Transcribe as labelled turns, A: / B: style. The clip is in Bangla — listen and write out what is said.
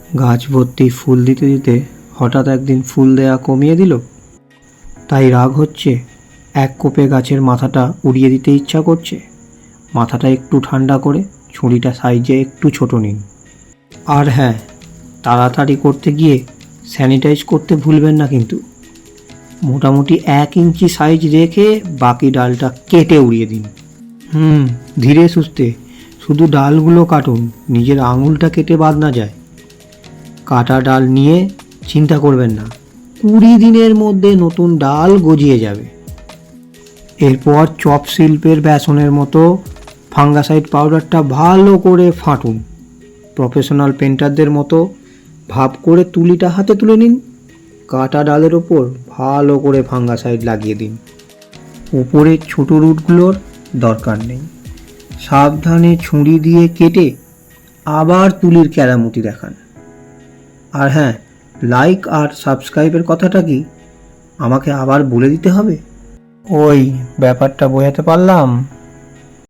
A: গাছ ভর্তি ফুল দিতে দিতে হঠাৎ একদিন ফুল দেয়া কমিয়ে দিল। তাই রাগ হচ্ছে, এক কোপে গাছের মাথাটা উড়িয়ে দিতে ইচ্ছা করছে। মাথাটা একটু ঠান্ডা করে ছুরিটা সাইজে একটু ছোট নিন। আর হ্যাঁ, তাড়াতাড়ি করতে গিয়ে স্যানিটাইজ করতে ভুলবেন না কিন্তু। মোটামুটি 1 ইঞ্চি সাইজ রেখে বাকি ডালটা কেটে উড়িয়ে দিন। ধীরে সুস্থে, শুধু ডালগুলো কাটুন, নিজের আঙুলটা কেটে বাদ না যায়। কাটা ডাল নিয়ে চিন্তা করবেন না, 20 দিনের মধ্যে নতুন ডাল গজিয়ে যাবে। এরপর চপ শিল্পের বেসনের মতো ফাঙ্গাসাইড পাউডারটা ভালো করে ফাটুন। প্রফেশনাল পেন্টারদের মতো ভাব করে তুলিটা হাতে তুলে নিন। কাটা ডালের ওপর ভালো করে ফাঙ্গাসাইড লাগিয়ে দিন। ওপরে ছোটো রুটগুলোর দরকার নেই। সাবধানে ছুরি দিয়ে কেটে আবার তুলির কেরামতি দেখান। আর হ্যাঁ, লাইক আর সাবস্ক্রাইবের কথাটা কি আমাকে আবার বলে দিতে হবে? ওই ব্যাপারটা বোঝাতে পারলাম?